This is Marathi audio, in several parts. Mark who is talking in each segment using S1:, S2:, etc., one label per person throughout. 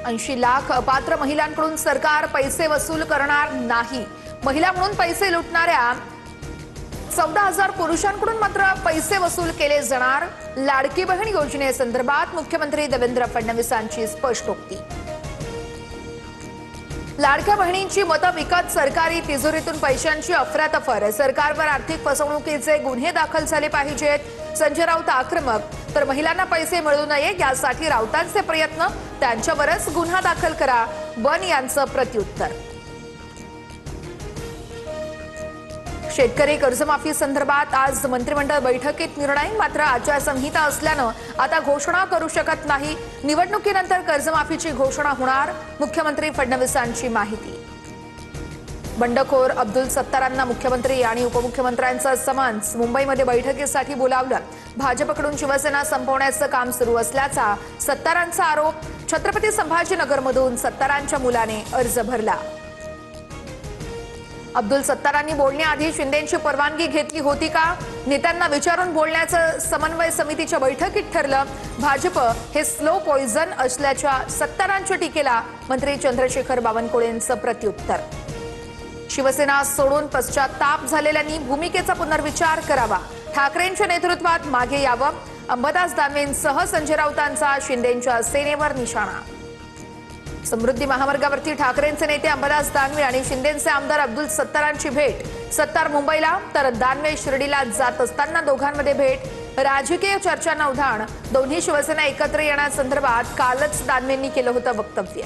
S1: 80 लाख अपात्र महिलांकडून सरकार पैसे वसूल करणार नाही। महिला म्हणून पैसे लुटणाऱ्या 14,000 पुरुषांकडून मात्र पैसे वसूल केले जाणार। लाडकी बहीण योजनेसंदर्भात मुख्यमंत्री देवेंद्र फडणवीसांची स्पष्टोक्ती। लाडक्या बहिणींची मतं विकत सरकारी तिजोरीतून पैशांची अफरातफर। सरकारवर आर्थिक फसवणुकीचे गुन्हे दाखल झाले पाहिजेत। संजय राऊत आक्रमक। तर महिलांना पैसे मिळू नये यासाठी राऊतांचे प्रयत्न, त्यांच्यावरच गुन्हा दाखल करा, बन यांचं प्रत्युत्तर। शेतकरी कर्जमाफी संदर्भात आज मंत्रिमंडळ बैठकीत निर्णय। मात्र आचारसंहिता असल्यानं आता घोषणा करू शकत नाही। निवडणुकीनंतर कर्जमाफीची घोषणा होणार, मुख्यमंत्री फडणवीसांची माहिती। बंडखोर अब्दुल सत्तारांना मुख्यमंत्री आणि उपमुख्यमंत्र्यांचा समन्स। मुंबईमध्ये बैठकीसाठी बोलावलं। भाजपकडून शिवसेना संपवण्याचं काम सुरू असल्याचा सत्तारांचा आरोप। छत्रपती संभाजीनगरमधून सत्तारांच्या मुलाने अर्ज भरला। अब्दुल सत्तारांनी बोलण्याआधी शिंदेंची परवानगी घेतली होती का? नेत्यांना विचारून बोलण्याचं समन्वय समितीच्या बैठकीत ठरलं। भाजप हे स्लो पॉइझन असल्याच्या सत्तारांच्या टीकेला मंत्री चंद्रशेखर बावनकुळेंचं प्रत्युत्तर। शिवसेना सोडून पश्चात्ताप झालेल्यांनी भूमिकेचा पुनर्विचार करावा। ठाकरेंच्या नेतृत्वात मागे यावं। अंबादास दानवेंसह संजय राऊतांचा शिंदेंच्या सेनेवर निशाणा। समृद्धी महामार्गावरती ठाकरेंचे नेते अंबादास दानवे आणि शिंदेंचे आमदार अब्दुल सत्तारांची भेट। सत्तार मुंबईला तर दानवे शिर्डीला जात असताना दोघांमध्ये भेट। राजकीय चर्चांना उधाण। दोन्ही शिवसेना एकत्र येण्यासंदर्भात कालच दानवेंनी केलं होतं वक्तव्य।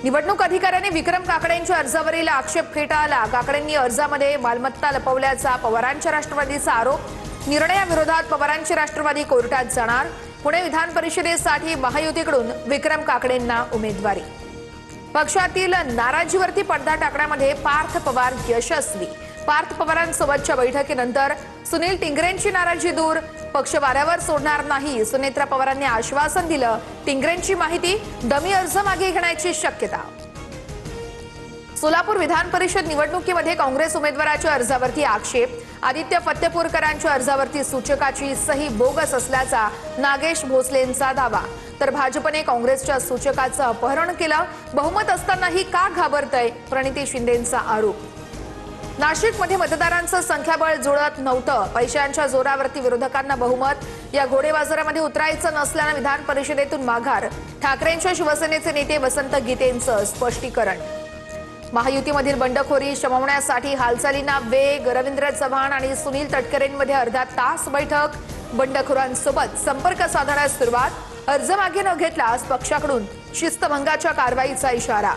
S1: निवडणूक अधिकाऱ्यांनी विक्रम काकडेंच्या अर्जावरील आक्षेप फेटाळला। काकडेंनी अर्जामध्ये मालमत्ता लपवल्याचा पवारांच्या राष्ट्रवादीचा आरोप। निर्णयाविरोधात पवारांची राष्ट्रवादी कोर्टात जाणार। पुणे विधान परिषदेसाठी महायुतीकडून विक्रम काकडेंना उमेदवारी। पक्षातील नाराजीवरती पडदा टाकण्यामध्ये पार्थ पवार यशस्वी। पार्थ पवारांसोबतच्या बैठकीनंतर सुनील टिंगरेंची नाराजी दूर। पक्ष वाऱ्यावर सोडणार नाही, सुनेत्रा पवारांनी आश्वासन दिलं। टिंगरेंची माहिती, डमी अर्ज मागे घेण्याची शक्यता। सोलापूर विधान परिषद निवडणुकीमध्ये काँग्रेस उमेदवाराच्या अर्जावरती आक्षेप। आदित्य फत्तेपूरकरांच्या अर्जावरती सूचकाची सही बोगस असल्याचा नागेश भोसलेंचा दावा। तर भाजपने काँग्रेसच्या सूचकाचं अपहरण केलं। बहुमत असतानाही का घाबरतय, प्रणिती शिंदेंचा आरोप। नाशिकमध्ये मतदारांचं संख्याबळ जुळत नव्हतं। पैशांच्या जोरावरती विरोधकांना बहुमत। या घोडेबाजारामध्ये उतरायचं नसल्यानं विधान परिषदेतून माघार। ठाकरेंच्या शिवसेनेचे नेते वसंत गीतेंचं स्पष्टीकरण। महायुतीमधील बंडखोरी शमवण्यासाठी हालचालींना वेग। रवींद्र चव्हाण आणि सुनील तटकरेंमध्ये अर्धा तास बैठक। बंडखोरांसोबत संपर्क साधण्यास सुरुवात। अर्ज मागे न घेतल्यास पक्षाकडून शिस्तभंगाच्या कारवाईचा इशारा।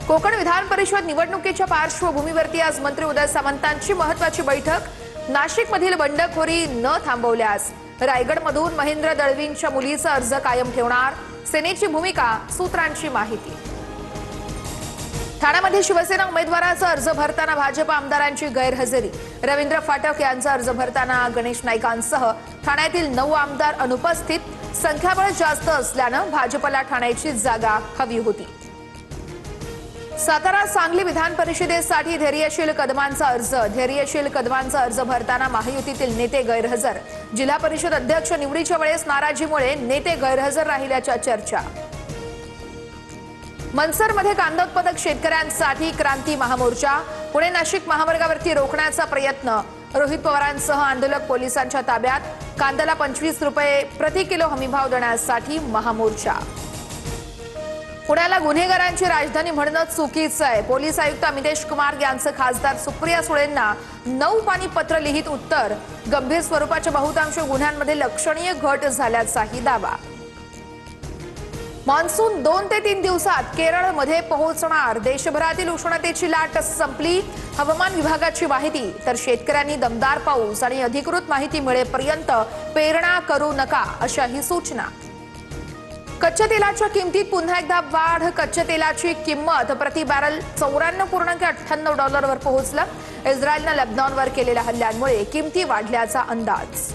S1: कोकण विधान परिषद निवडणुकीच्या पार्श्वभूमीवरती आज मंत्री उदय सामंतांची महत्त्वाची बैठक। नाशिकमधील बंडखोरी न थांबवल्यास रायगडमधून महेंद्र दळवींच्या मुलीचा अर्ज कायम ठेवणार। सेनेची भूमिका, सूत्रांची माहिती। ठाण्यामध्ये शिवसेना उमेदवाराचा अर्ज भरताना भाजप आमदारांची गैरहजेरी। रवींद्र फाटक यांचा अर्ज भरताना गणेश नाईकांसह ठाण्यातील 9 आमदार अनुपस्थित। संख्याबळ जास्त असल्यानं भाजपला ठाण्याची जागा हवी होती। सातारा सांगली विधान परिषदेसाठी धैर्यशील कदमांचा अर्ज। धैर्यशील कदमांचा अर्ज भरताना महायुतीतील नेते गैरहजर। जिल्हा परिषद अध्यक्ष निवडीच्या वेळेस नाराजीमुळे नेते गैरहजर राहिल्याच्या चर्चा। मनसरमध्ये कांदा उत्पादक शेतकऱ्यांसाठी क्रांती महामोर्चा। पुणे नाशिक महामार्गावरती रोखण्याचा प्रयत्न। रोहित पवारांसह आंदोलक पोलिसांच्या ताब्यात। कांद्याला 25 रुपये प्रति किलो हमीभाव देण्यासाठी महामोर्चा। पुण्याला गुन्हेगारांची राजधानी म्हणणं चुकीचं आहे। पोलीस आयुक्त अमितेश कुमार यांचं खासदार सुप्रिया सुळेंना 9 पानी पत्र लिहित उत्तर। गंभीर स्वरूपाच्या बहुतांश गुन्ह्यांमध्ये लक्षणीय घट झाल्याचाही दावा। मान्सून 2 ते 3 दिवसात केरळमध्ये पोहोचणार। देशभरातील उष्णतेची लाट संपली, हवामान विभागाची माहिती। तर शेतकऱ्यांनी दमदार पाऊस आणि अधिकृत माहिती मिळेपर्यंत पेरणा करू नका, अशाही सूचना। कच्च्या तेलाच्या किमतीत पुन्हा एकदा वाढ। कच्च्या तेलाची किंमत प्रति बॅरल $94.98 वर पोहोचलं। इस्रायलनं लेबनॉनवर केलेल्या हल्ल्यांमुळे किमती वाढल्याचा अंदाज।